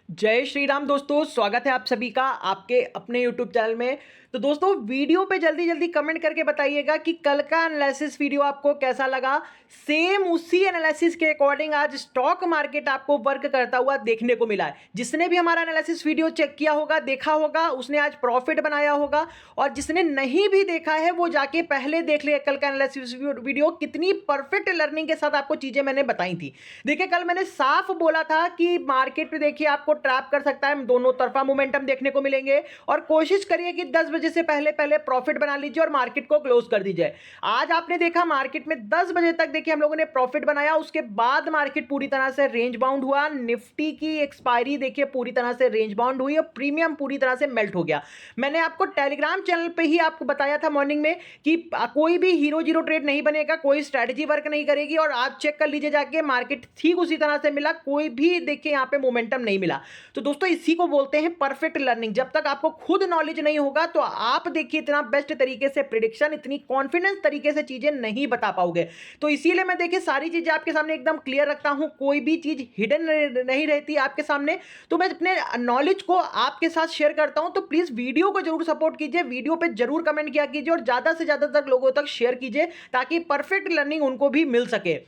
जय श्री राम दोस्तों, स्वागत है आप सभी का आपके अपने यूट्यूब चैनल में। तो दोस्तों वीडियो पे जल्दी जल्दी कमेंट करके बताइएगा कि कल का एनालिसिस वीडियो आपको कैसा लगा। सेम उसी एनालिसिस के अकॉर्डिंग आज स्टॉक मार्केट आपको वर्क करता हुआ देखने को मिला है। जिसने भी हमारा एनालिसिस वीडियो चेक किया होगा, देखा होगा, उसने आज प्रॉफिट बनाया होगा। और जिसने नहीं भी देखा है वो जाके पहले देख ले कल का एनालिसिस वीडियो, कितनी परफेक्ट लर्निंग के साथ आपको चीजें मैंने बताई थी। देखिए कल मैंने साफ बोला था कि मार्केट पे देखिए आपको ट्रैप कर सकता है, दोनों तरफा मोमेंटम देखने को मिलेंगे। और कोशिश करिए कि 10 बजे से पहले पहले प्रॉफिट बना लीजिए और मार्केट को क्लोज कर दीजिए। आज आपने देखा मार्केट में 10 बजे तक देखिए हम लोगों ने प्रॉफिट बनाया, उसके बाद मार्केट पूरी तरह से रेंज बाउंड हुआ। निफ्टी की एक्सपायरी देखिए पूरी तरह से रेंज बाउंड हुई और प्रीमियम पूरी तरह से मेल्ट हो गया। मैंने आपको टेलीग्राम चैनल पे ही आपको बताया था मॉर्निंग में कि कोई भी हीरो जीरो ट्रेड नहीं बनेगा, कोई स्ट्रेटजी वर्क नहीं करेगी। और आप चेक कर लीजिए जाके, मार्केट ठीक उसी तरह से मिला, कोई भी देखिए यहां पे मोमेंटम नहीं मिला। तो दोस्तों इसी को बोलते हैं परफेक्ट लर्निंग। जब तक आपको खुद नॉलेज नहीं होगा तो आप देखिए इतना बेस्ट तरीके से प्रिडिक्शन, इतनी कॉन्फिडेंस तरीके से चीजें नहीं बता पाओगे। तो इसीलिए मैं देखिए सारी चीजें आपके सामने एकदम क्लियर रखता हूं, कोई भी चीज हिडन नहीं रहती आपके सामने। तो मैं अपने नॉलेज को आपके साथ शेयर करता हूं, तो प्लीज वीडियो को जरूर सपोर्ट कीजिए, वीडियो पे जरूर कमेंट किया कीजिए और ज्यादा से ज्यादा तक लोगों तक शेयर कीजिए ताकि परफेक्ट लर्निंग उनको भी मिल सके।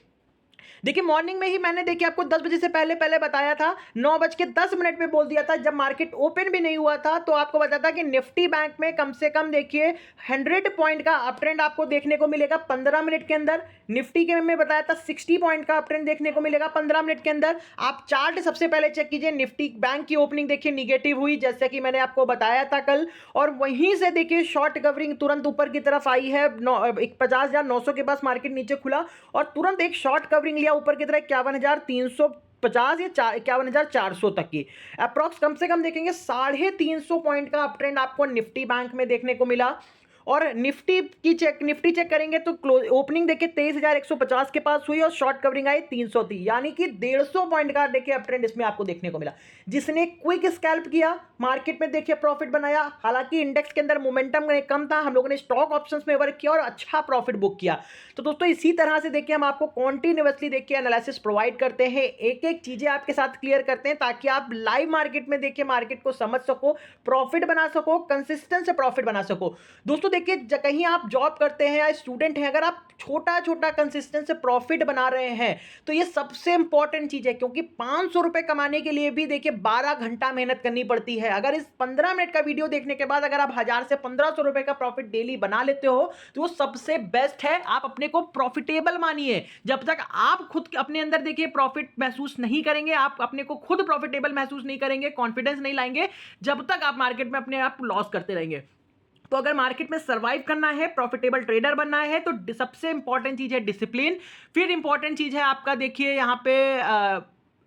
देखिए मॉर्निंग में ही मैंने देखिए आपको 10 बजे से पहले पहले बताया था, 9:10 पे बोल दिया था, जब मार्केट ओपन भी नहीं हुआ था तो आपको बताया था कि निफ्टी बैंक में कम से कम देखिए 100 पॉइंट का अप ट्रेंड आपको देखने को मिलेगा 15 मिनट के अंदर। निफ्टी के में बताया था 60 पॉइंट का अप ट्रेंड देखने को मिलेगा 15 मिनट के अंदर। आप चार्ट सबसे पहले चेक कीजिए, निफ्टी बैंक की ओपनिंग देखिए निगेटिव हुई जैसे कि मैंने आपको बताया था कल। और वहीं से देखिए शॉर्ट कवरिंग तुरंत ऊपर की तरफ आई है, 50,900 के पास मार्केट नीचे खुला और तुरंत एक शॉर्ट कवरिंग लिया ऊपर की तरह 51,350 या 51,400 तक की अप्रॉक्स। कम से कम देखेंगे 350 पॉइंट का अप ट्रेंड आपको निफ्टी बैंक में देखने को मिला। और निफ्टी चेक करेंगे तो क्लोज ओपनिंग देखिए 23,150 के पास हुई और शॉर्ट कवरिंग आई 330, यानी कि 150 पॉइंट का देखिए अप ट्रेंड इसमें आपको देखने को मिला। जिसने क्विक स्कैल्प किया मार्केट में देखिए प्रॉफिट बनाया। हालांकि इंडेक्स के अंदर मोमेंटम कम था, हम लोगों ने स्टॉक ऑप्शंस में वर्क किया और अच्छा प्रॉफिट बुक किया। तो दोस्तों इसी तरह से देखिए हम आपको कॉन्टिन्यूअसली देखिए एनालिसिस प्रोवाइड करते हैं, एक एक चीजें आपके साथ क्लियर करते हैं ताकि आप लाइव मार्केट में देखिए मार्केट को समझ सको, प्रॉफिट बना सको, कंसिस्टेंट से प्रॉफिट बना सको। दोस्तों देखिए कहीं आप जॉब करते हैं या स्टूडेंट हैं, अगर आप छोटा छोटा कंसिस्टेंट से प्रॉफिट बना रहे हैं तो ये सबसे इंपॉर्टेंट चीज है, क्योंकि 500 रुपए कमाने के लिए भी देखिए 12 घंटा मेहनत करनी पड़ती है। अगर इस 15 मिनट का वीडियो देखने के बाद अगर आप 1000 से 1500 रुपए का प्रॉफिट डेली बना लेते हो तो वो सबसे बेस्ट है। आप अपने को प्रॉफिटेबल मानिए। जब तक आप खुद अपने अंदर देखिए प्रॉफिट महसूस नहीं करेंगे, आप अपने को खुद प्रॉफिटेबल महसूस नहीं करेंगे, कॉन्फिडेंस नहीं लाएंगे, जब तक आप मार्केट में अपने आप लॉस करते रहेंगे। तो अगर मार्केट में सरवाइव करना है, प्रॉफिटेबल ट्रेडर बनना है, तो सबसे इंपॉर्टेंट चीज है डिसिप्लिन। फिर इंपॉर्टेंट चीज है आपका देखिए यहां पे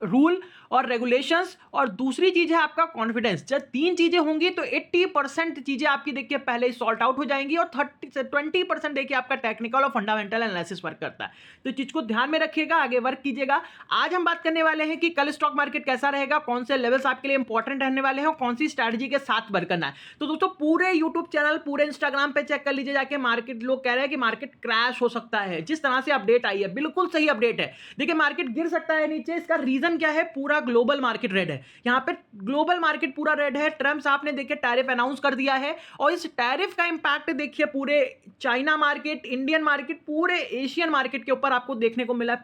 रूल और रेगुलेशंस, और दूसरी चीज है आपका कॉन्फिडेंस। जब तीन चीजें होंगी तो 80% चीजें आपकी देखिए पहले ही सॉल्ट आउट हो जाएंगी और 20% देखिए आपका टेक्निकल और फंडामेंटल एनालिसिस वर्क करता है। तो चीज को ध्यान में रखिएगा, आगे वर्क कीजिएगा। आज हम बात करने वाले हैं कि कल स्टॉक मार्केट कैसा रहेगा, कौन से लेवल्स आपके लिए इंपॉर्टेंट रहने वाले हैं और कौन सी स्ट्रैटेजी के साथ वर्क करना है। तो दोस्तों पूरे यूट्यूब चैनल, पूरे इंस्टाग्राम पे चेक कर लीजिए जाके, मार्केट लोग कह रहे हैं कि मार्केट क्रैश हो सकता है। जिस तरह से अपडेट आई है बिल्कुल सही अपडेट है। देखिए मार्केट गिर सकता है नीचे, इसका रीजन क्या है, पूरा ग्लोबल मार्केट रेड है। यहां पे ग्लोबल मार्केट पूरा रेड है। ट्रम्प साहब ने देखिए टैरिफ अनाउंस कर दिया है और इस टैरिफ का इंपैक्ट देखिए पूरे चाइना मार्केट, इंडियन मार्केट, पूरे एशियन मार्केट के ऊपर आपको देखने को मिला।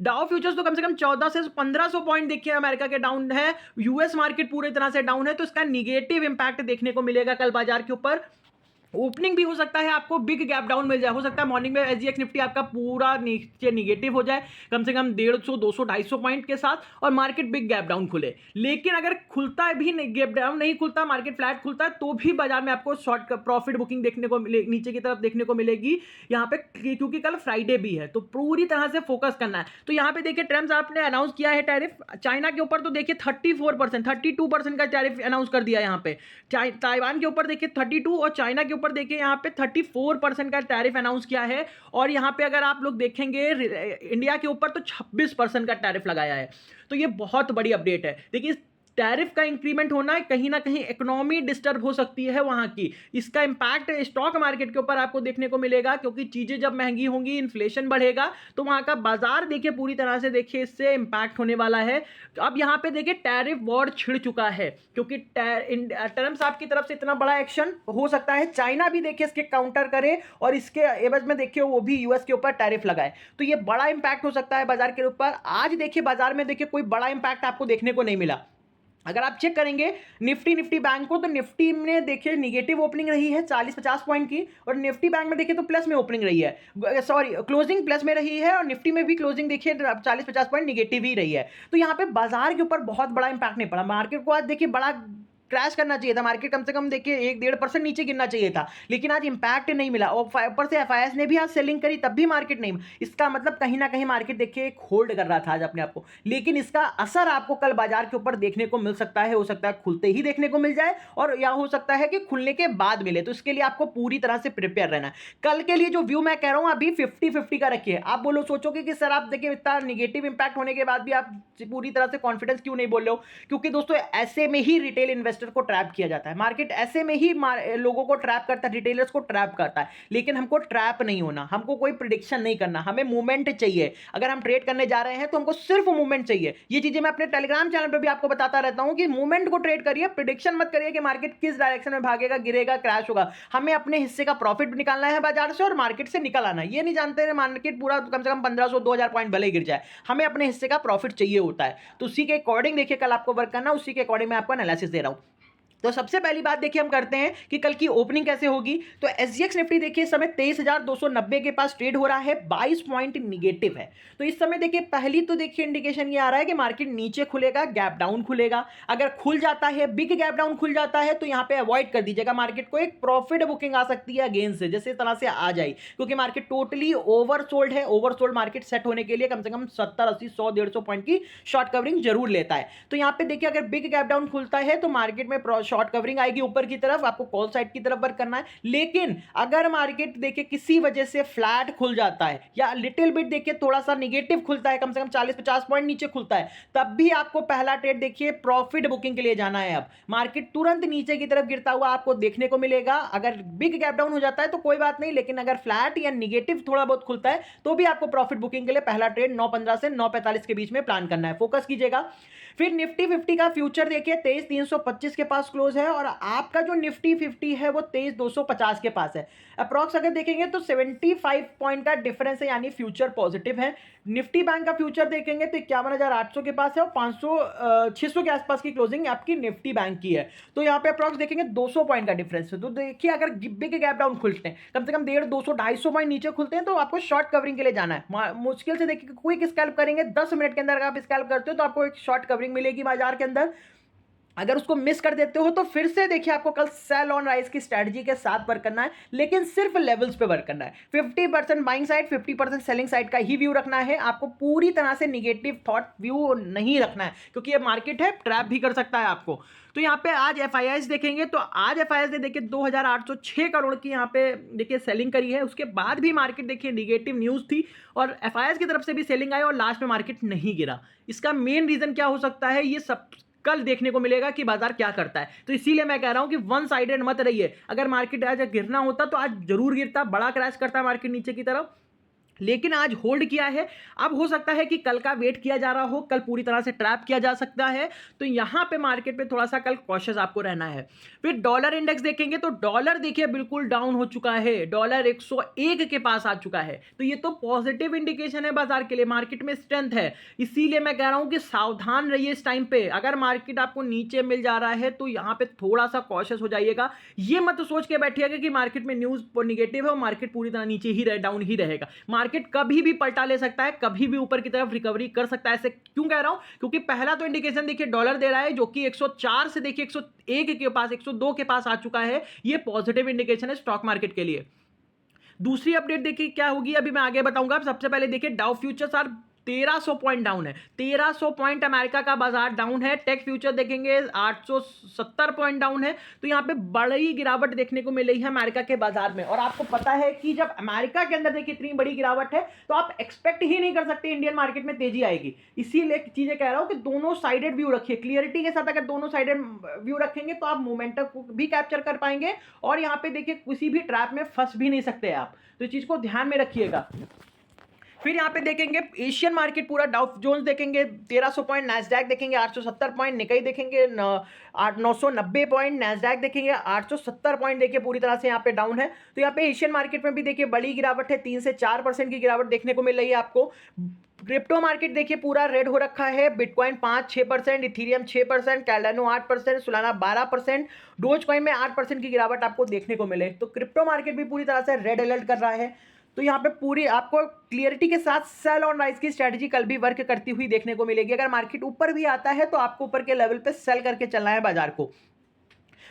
डाउ फ्यूचर्स तो कम से कम 14 से 1500 पॉइंट देखिए अमेरिका के डाउन है, यूएस मार्केट पूरी तरह से डाउन है। तो इसका निगेटिव इंपैक्ट देखने को मिलेगा कल बाजार के ऊपर। ओपनिंग भी हो सकता है आपको बिग गैप डाउन मिल जाए, हो सकता है मॉर्निंग में एसजीएक्स निफ्टी आपका पूरा नीचे निगेटिव हो जाए कम से कम 150, 200, 250 पॉइंट के साथ और मार्केट बिग गैप डाउन खुले। लेकिन अगर खुलता भी नहीं, गैप डाउन नहीं खुलता, मार्केट फ्लैट खुलता है, तो भी बाजार में आपको शॉर्ट प्रॉफिट बुकिंग देखने को नीचे की तरफ देखने को मिलेगी यहाँ पे, क्योंकि कल फ्राइडे भी है। तो पूरी तरह से फोकस करना है। तो यहाँ पे देखिए ट्रम्प आपने अनाउंस किया है टैरिफ चाइना के ऊपर, तो देखिए 34%, 32% का टैरिफ अनाउंस कर दिया यहाँ पे। ताइवान के ऊपर देखिए 32 और चाइना के ऊपर देखिए यहाँ पे 34% का टैरिफ अनाउंस किया है। और यहाँ पे अगर आप लोग देखेंगे इंडिया के ऊपर तो 26% का टैरिफ लगाया है। तो ये बहुत बड़ी अपडेट है। देखिए टैरिफ का इंक्रीमेंट होना कहीं ना कहीं इकोनॉमी डिस्टर्ब हो सकती है वहां की। इसका इंपैक्ट स्टॉक मार्केट के ऊपर आपको देखने को मिलेगा, क्योंकि चीजें जब महंगी होंगी, इन्फ्लेशन बढ़ेगा, तो वहां का बाजार देखिए पूरी तरह से देखिए इससे इंपैक्ट होने वाला है। अब यहां पे देखिए टैरिफ वॉर छिड़ चुका है, क्योंकि ट्रम्प साहब की तरफ से इतना बड़ा एक्शन हो सकता है, चाइना भी देखिए इसके काउंटर करे और इसके एवज में देखिए वो भी यूएस के ऊपर टैरिफ लगाए, तो ये बड़ा इंपैक्ट हो सकता है बाजार के ऊपर। आज देखिए बाजार में देखिए कोई बड़ा इंपैक्ट आपको देखने को नहीं मिला। अगर आप चेक करेंगे निफ्टी बैंक को, तो निफ्टी में देखिए निगेटिव ओपनिंग रही है 40-50 पॉइंट की, और निफ्टी बैंक में देखिए तो प्लस में ओपनिंग रही है, सॉरी क्लोजिंग प्लस में रही है, और निफ्टी में भी क्लोजिंग देखिए 40-50 पॉइंट निगेटिव ही रही है। तो यहाँ पे बाजार के ऊपर बहुत बड़ा इंपैक्ट नहीं पड़ा। मार्केट को आज देखिए बड़ा क्रैश करना चाहिए था, मार्केट कम से कम देखिए 1-1.5% नीचे गिरना चाहिए था, लेकिन आज इंपैक्ट नहीं मिला। और ऊपर से एफआईएस ने भी आज सेलिंग करी, तब भी मार्केट नहीं, इसका मतलब कहीं ना कहीं मार्केट देखिए एक होल्ड कर रहा था आज अपने आप को। लेकिन इसका असर आपको कल बाजार के ऊपर देखने को मिल सकता है, हो सकता है खुलते ही देखने को मिल जाए, और या हो सकता है कि खुलने के बाद मिले। तो इसके लिए आपको पूरी तरह से प्रिपेयर रहना है। कल के लिए जो व्यू मैं कह रहा हूं अभी 50-50 का रखिए। आप बोलो सोचोगे कि सर आप देखिए इतना निगेटिव इंपैक्ट होने के बाद भी आप पूरी तरह से कॉन्फिडेंस क्यों नहीं बोल रहे हो? क्योंकि दोस्तों ऐसे में ही रिटेल इन्वेस्टर को ट्रैप किया जाता है, मार्केट ऐसे में ही लोगों को ट्रैप करता है, रिटेलर्स को ट्रैप करता है। लेकिन हमको ट्रैप नहीं होना, हमको कोई प्रिडिक्शन नहीं करना, हमें मूवमेंट चाहिए। अगर हम ट्रेड करने जा रहे हैं तो हमको सिर्फ मूवमेंट चाहिए। ये चीजें मैं अपने टेलीग्राम चैनल पर भी आपको बताता रहता हूं कि मूवमेंट को ट्रेड करिए, प्रिडिक्शन मत करिए कि मार्केट किस डायरेक्शन में भागेगा, गिरेगा, क्रैश होगा। हमें अपने हिस्से का प्रॉफिट निकालना है बाजार से और मार्केट से निकल आना है। ये नहीं जानते मार्केट पूरा कम से कम 1500-2000 पॉइंट भले गिर जाए, हमें अपने हिस्से का प्रॉफिट चाहिए होता है। तो उसी के अकॉर्डिंग देखिए कल आपको वर्क करना, उसी के अकॉर्डिंग मैं आपको एनालिसिस दे रहा हूं। तो सबसे पहली बात देखिए हम करते हैं कि कल की ओपनिंग कैसे होगी। तो एसजीएक्स निफ्टी देखिए इस समय 23,290 के पास ट्रेड हो रहा है, 22 पॉइंट निगेटिव है। तो इस समय देखिए पहली तो देखिए इंडिकेशन ये आ रहा है कि मार्केट नीचे खुलेगा, गैप डाउन खुलेगा। अगर खुल जाता है, बिग गैप डाउन खुल जाता है, तो यहां पे अवॉइड कर दीजिएगा मार्केट को, एक प्रॉफिट बुकिंग आ सकती है अगेन से, जैसे इस तरह से आ जाए, क्योंकि मार्केट टोटली ओवरसोल्ड है। ओवरसोल्ड मार्केट सेट होने के लिए कम से कम 70, 80, 100, 150 पॉइंट की शॉर्ट कवरिंग जरूर लेता है। तो यहां पे देखिए अगर बिग गैप डाउन खुलता है तो मार्केट में शॉर्ट कवरिंग आएगी ऊपर की तरफ, आपको कॉल साइड की तरफ वर्क करना है। लेकिन अगर मार्केट देखिए किसी वजह से फ्लैट खुल जाता है या लिटिल बिट देखिए थोड़ा सा निगेटिव खुलता है, कम से कम 40-50 पॉइंट नीचे खुलता है, तब भी आपको पहला ट्रेड देखिए प्रॉफिट बुकिंग के लिए जाना है। अब मार्केट तुरंत नीचे की तरफ गिरता हुआ आपको देखने को मिलेगा। अगर बिग गैप डाउन हो जाता है तो कोई बात नहीं, लेकिन अगर फ्लैट या निगेटिव थोड़ा बहुत खुलता है तो भी आपको प्रॉफिट बुकिंग के लिए पहला ट्रेड 9:15 से 9:45 के बीच में प्लान करना है, फोकस कीजिएगा। फिर निफ्टी 50 का फ्यूचर देखिए 23,325 के पास क्लोज है, और आपका जो निफ्टी 50 है वो 23,250 के पास है। अप्रॉक्स अगर देखेंगे तो 75 पॉइंट का डिफरेंस है, यानी फ्यूचर पॉजिटिव है। निफ्टी बैंक का फ्यूचर देखेंगे तो 51,800 के पास है, और 600 के आसपास की क्लोजिंग आपकी निफ्टी बैंक की है। तो यहाँ पे अप्रॉक्स देखेंगे 200 पॉइंट का डिफरेंस है। तो देखिए अगर बिग गैप डाउन खुलते हैं, कम से कम 150, 200, 250 पॉइंट नीचे खुलते हैं, तो आपको शॉर्ट कवरिंग के लिए जाना है। मुश्किल से देखिए क्विक स्कैल्प करेंगे, 10 मिनट के अंदर अगर आप स्कैल्प करते हो तो आपको एक शॉर्ट कवरिंग मिलेगी बाजार के अंदर। अगर उसको मिस कर देते हो तो फिर से देखिए आपको कल सेल ऑन राइज की स्ट्रेटजी के साथ वर्क करना है, लेकिन सिर्फ लेवल्स पे वर्क करना है। 50% बाइंग साइड, 50% सेलिंग साइड का ही व्यू रखना है। आपको पूरी तरह से निगेटिव थॉट व्यू नहीं रखना है, क्योंकि ये मार्केट है, ट्रैप भी कर सकता है आपको। तो यहाँ पे आज एफआईआईस देखेंगे तो आज एफआईआईस ने देखिए 2,806 करोड़ की यहाँ पे देखिए सेलिंग करी है। उसके बाद भी मार्केट देखिए निगेटिव न्यूज थी और एफआईआईस की तरफ से भी सेलिंग आई और लास्ट में मार्केट नहीं गिरा। इसका मेन रीजन क्या हो सकता है, ये सब कल देखने को मिलेगा कि बाजार क्या करता है। तो इसीलिए मैं कह रहा हूं कि वन साइडेड मत रहिए। अगर मार्केट आज गिरना होता तो आज जरूर गिरता, बड़ा क्रैश करता मार्केट नीचे की तरफ, लेकिन आज होल्ड किया है। अब हो सकता है कि कल का वेट किया जा रहा हो, कल पूरी तरह से ट्रैप किया जा सकता है। तो यहां पे मार्केट पे थोड़ा सा कल कॉशियस आपको रहना है। फिर डॉलर इंडेक्स देखेंगे तो डॉलर देखिए बिल्कुल डाउन हो चुका है, डॉलर 101 के पास आ चुका है। तो ये तो पॉजिटिव इंडिकेशन है बाजार के लिए, मार्केट में स्ट्रेंथ है। इसीलिए मैं कह रहा हूं कि सावधान रहिए इस टाइम पे। अगर मार्केट आपको नीचे मिल जा रहा है तो यहां पे थोड़ा सा कॉशियस हो जाइएगा। ये मत सोच के बैठिएगा कि मार्केट में न्यूज निगेटिव है और मार्केट पूरी तरह नीचे ही डाउन ही रहेगा। मार्केट कभी भी पलटा ले सकता है, कभी भी ऊपर की तरफ रिकवरी कर सकता है। ऐसे क्यों कह रहा हूं, क्योंकि पहला तो इंडिकेशन देखिए डॉलर दे रहा है जो कि 104 से देखिए 101 के पास, 102 के पास आ चुका है। ये पॉजिटिव इंडिकेशन है स्टॉक मार्केट के लिए। दूसरी अपडेट देखिए क्या होगी, अभी मैं आगे बताऊंगा। सबसे पहले देखिए Dow futures are 1300 point down है, 1300 पॉइंट अमेरिका का बाजार डाउन है। टेक फ्यूचर देखेंगे 870 पॉइंट डाउन है। तो यहाँ पे बड़ी गिरावट देखने को मिल रही है अमेरिका के बाजार में। और आपको पता है कि जब अमेरिका के अंदर देखिए इतनी बड़ी गिरावट है तो आप एक्सपेक्ट ही नहीं कर सकते इंडियन मार्केट में तेजी आएगी। इसीलिए चीजें कह रहा हूं कि दोनों साइडेड व्यू रखिए, क्लियरिटी के साथ अगर दोनों साइडेड व्यू रखेंगे तो आप मोमेंटम को भी कैप्चर कर पाएंगे और यहाँ पे देखिए किसी भी ट्रैप में फंस भी नहीं सकते आप। तो इस चीज को ध्यान में रखिएगा। फिर यहाँ पे देखेंगे एशियन मार्केट पूरा, डाउ जोन्स देखेंगे 1300 पॉइंट, नैस्डैक देखेंगे 870 पॉइंट, निकाई देखेंगे 990 पॉइंट, नैस्डैक देखेंगे 870 पॉइंट देखिए पूरी तरह से यहाँ पे डाउन है। तो यहाँ पे एशियन मार्केट में भी देखिए बड़ी गिरावट है, 3 से 4% की गिरावट देखने को मिल रही है आपको। क्रिप्टो मार्केट देखिए पूरा रेड हो रखा है, bitcoin 5-6%, Ethereum 6%, कैल्डानो 8%, Solana 12%, dose coin में 8% की गिरावट आपको देखने को मिले। तो क्रिप्टो मार्केट भी पूरी तरह से रेड अलर्ट कर रहा है। तो यहाँ पे पूरी आपको क्लियरिटी के साथ सेल ऑन राइज की स्ट्रेटजी कल भी वर्क करती हुई देखने को मिलेगी। अगर मार्केट ऊपर भी आता है तो आपको ऊपर के लेवल पे सेल करके चलना है बाजार को।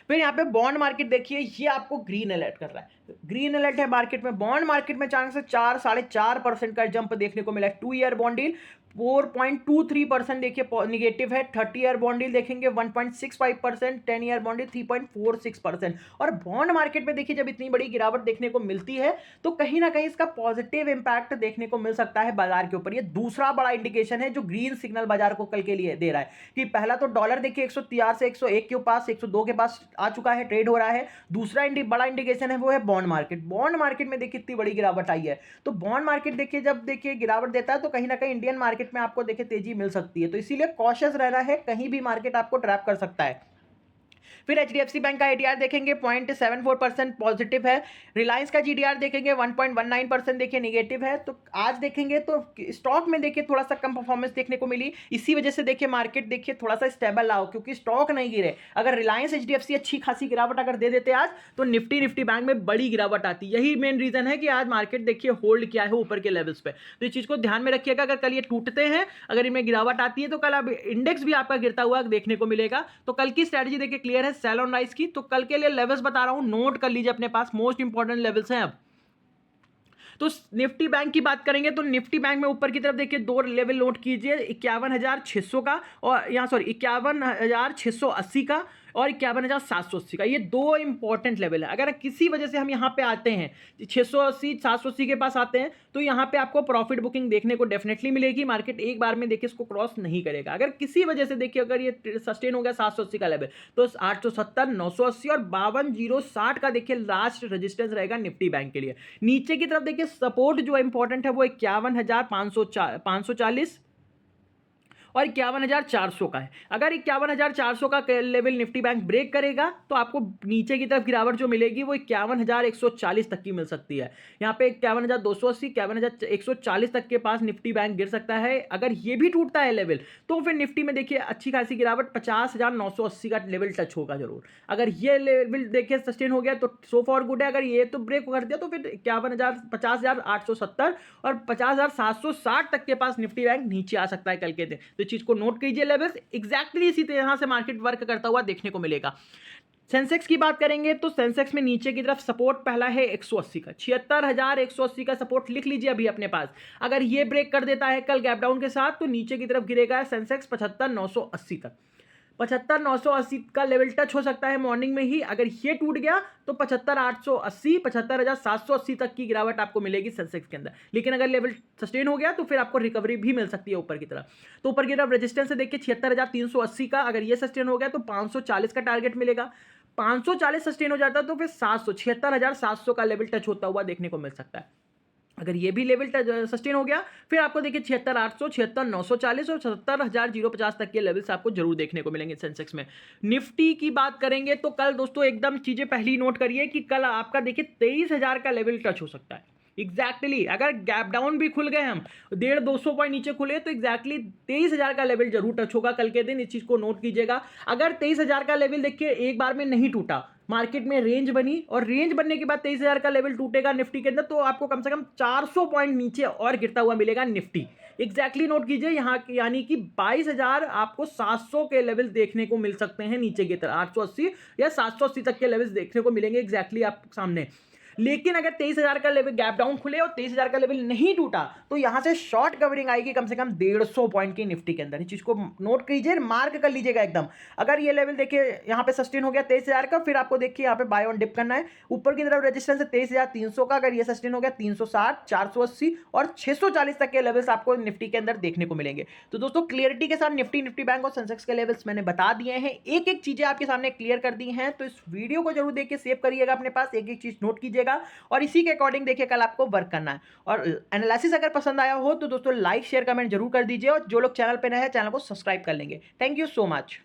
फिर यहाँ पे बॉन्ड मार्केट देखिए, ये आपको ग्रीन अलर्ट कर रहा है, ग्रीन अलर्ट है मार्केट में। बॉन्ड मार्केट में चांस से 4-4.5% का जंप देखने को मिला है। 2 ईयर बॉन्ड डील 4.23% देखिए निगेटिव है। 30 ईयर बॉन्ड डील देखेंगे 1.65%, 10 ईयर बॉन्ड डील 3.46%। और बॉन्ड मार्केट में देखिए जब इतनी बड़ी गिरावट देखने को मिलती है तो कहीं ना कहीं इसका पॉजिटिव इंपैक्ट देखने को मिल सकता है बाजार के ऊपर। ये दूसरा बड़ा इंडिकेशन है जो ग्रीन सिग्नल बाजार को कल के लिए दे रहा है कि पहला तो डॉलर देखिए 103 से 101 के पास, 102 के पास आ चुका है, ट्रेड हो रहा है। दूसरा बड़ा इंडिकेशन है वो है बॉन्ड मार्केट। बॉन्ड मार्केट में देखिए इतनी बड़ी गिरावट आई है तो बॉन्ड मार्केट देखिए जब देखिए गिरावट देता है तो कहीं ना कहीं इंडियन मार्केट में आपको देखिए तेजी मिल सकती है। तो इसीलिए कॉशियस रहना है, कहीं भी मार्केट आपको ट्रैप कर सकता है। फिर एचडीएफसी बैंक का एटीआर देखेंगे 0.74% पॉजिटिव है। रिलायंस का जीडीआर देखेंगे 1.19% देखिए नेगेटिव है। तो आज देखेंगे तो स्टॉक में देखिए थोड़ा सा कम परफॉर्मेंस देखने को मिली, इसी वजह से देखिए मार्केट देखिए थोड़ा सा स्टेबल रहा, क्योंकि स्टॉक नहीं गिरे। अगर रिलायंस एचडीएफसी अच्छी खासी गिरावट अगर दे देते आज तो निफ्टी बैंक में बड़ी गिरावट आती। यही मेन रीजन है कि आज मार्केट देखिए होल्ड किया है ऊपर के लेवल्स पे। तो इस चीज को ध्यान में रखिएगा, अगर कल ये टूटते हैं, अगर इनमें गिरावट आती है तो कल अब इंडेक्स भी आपका गिरता हुआ देखने को मिलेगा। तो कल की स्ट्रेटजी देखिए क्लियर है सेल ऑन राइज की। तो कल के लिए लेवल्स बता रहा हूं, नोट कर लीजिए अपने पास, मोस्ट इंपॉर्टेंट लेवल्स हैं अब। तो निफ्टी बैंक की बात करेंगे तो निफ्टी बैंक में ऊपर की तरफ देखिए 2 लेवल नोट कीजिए, 51,600 का और यहाँ 51,680 का और 51,780 का। ये 2 इंपॉर्टेंट लेवल है। अगर किसी वजह से हम यहाँ पे आते हैं 680 780 के पास आते हैं तो यहाँ पे आपको प्रॉफिट बुकिंग देखने को डेफिनेटली मिलेगी। मार्केट एक बार में देखिए इसको क्रॉस नहीं करेगा। अगर किसी वजह से देखिए अगर ये सस्टेन हो गया 780 का लेवल तो 870 980 और 52,060 का देखिए लास्ट रेजिस्टेंस रहेगा निफ्टी बैंक के लिए। नीचे की तरफ देखिए सपोर्ट जो इंपॉर्टेंट है वो 51,540 और 51,400 का है। अगर 51,400 का लेवल निफ्टी बैंक ब्रेक करेगा तो आपको नीचे की तरफ गिरावट जो मिलेगी वो 51,140 तक की मिल सकती है। यहाँ पे 51,280 51,140 तक के पास निफ्टी बैंक गिर सकता है। अगर ये भी टूटता है लेवल तो फिर निफ्टी में देखिए अच्छी खासी गिरावट 50,980 का लेवल टच होगा जरूर। अगर ये लेवल देखिए सस्टेन हो गया तो सो फॉर गुड है। अगर ये तो ब्रेक कर दिया तो फिर 50,870 और 50,760 तक के पास निफ्टी बैंक नीचे आ सकता है कल के दिन। तो चीज को नोट कीजिए, लेवल्स एग्जैक्टली इसी तरह से मार्केट वर्क करता हुआ देखने को मिलेगा। सेंसेक्स की बात करेंगे तो सेंसेक्स में नीचे की तरफ सपोर्ट पहला है 180 का, 76,180 का सपोर्ट लिख लीजिए अभी अपने पास। अगर ये ब्रेक कर देता है कल गैप डाउन के साथ तो नीचे की तरफ गिरेगा सेंसेक्स 75,980 तक। 75,980 का लेवल टच हो सकता है मॉर्निंग में ही। अगर ये टूट गया तो 75,880 75,780 तक की गिरावट आपको मिलेगी सेंसेक्स के अंदर। लेकिन अगर लेवल सस्टेन हो गया तो फिर आपको रिकवरी भी मिल सकती है ऊपर की तरफ। तो ऊपर की तरफ रेजिस्टेंस है देखिए 76,380 का, अगर ये सस्टेन हो गया तो 540 का टारगेट मिलेगा। 540 सस्टेन हो जाता है तो फिर 76,700 का लेवल टच होता हुआ देखने को मिल सकता है। अगर ये भी लेवल सस्टेन हो गया फिर आपको देखिए 76,800 76,940 और 77,050 तक के लेवल्स आपको जरूर देखने को मिलेंगे सेंसेक्स में। निफ्टी की बात करेंगे तो कल दोस्तों एकदम चीजें पहली नोट करिए कि कल आपका देखिए 23,000 का लेवल टच हो सकता है एग्जैक्टली। अगर गैप डाउन भी खुल गए हम 150-200 पॉइंट नीचे खुले तो एग्जैक्टली 23,000 का लेवल जरूर टच होगा कल के दिन। इस चीज को नोट कीजिएगा। अगर 23,000 का लेवल देखिए एक बार में नहीं टूटा, मार्केट में रेंज बनी और रेंज बनने के बाद 23,000 का लेवल टूटेगा निफ्टी के अंदर तो आपको कम से कम 400 पॉइंट नीचे और गिरता हुआ मिलेगा निफ्टी। एग्जैक्टली नोट कीजिए यहाँ, यानी कि 22,000 आपको 700 के लेवल देखने को मिल सकते हैं नीचे की तरफ। 880 या 780 तक के लेवल्स देखने को मिलेंगे एग्जैक्टली आपके सामने। लेकिन अगर 23,000 का लेवल गैप डाउन खुले और 23,000 का लेवल नहीं टूटा तो यहां से शॉर्ट कवरिंग आएगी कम से कम 150 पॉइंट की निफ्टी के अंदर। इस चीज को नोट कीजिए, मार्क कर लीजिएगा एकदम। अगर ये लेवल देखिए यहां पे सस्टेन हो गया 23,000 का, फिर आपको देखिए यहां पे बाय ऑन डिप करना है। ऊपर की तरफ रेजिस्टेंस है 23,300 का, अगर ये सस्टेन हो गया 360, 480 और 640 तक के लेवल्स आपको निफ्टी के अंदर देखने को मिलेंगे। तो दोस्तों क्लियरिटी के साथ निफ्टी, निफ्टी बैंक और सेंसेक्स के लेवल्स मैंने बता दिए हैं, एक एक चीजें आपके सामने क्लियर कर दी हैं। तो इस वीडियो को जरूर देखिए, सेव करिएगा अपने पास, एक एक चीज नोट कीजिएगा और इसी के अकॉर्डिंग देखिए कल आपको वर्क करना है। और एनालिसिस अगर पसंद आया हो तो दोस्तों लाइक शेयर कमेंट जरूर कर दीजिए, और जो लोग चैनल पे नए हैं चैनल को सब्सक्राइब कर लेंगे। Thank you so much.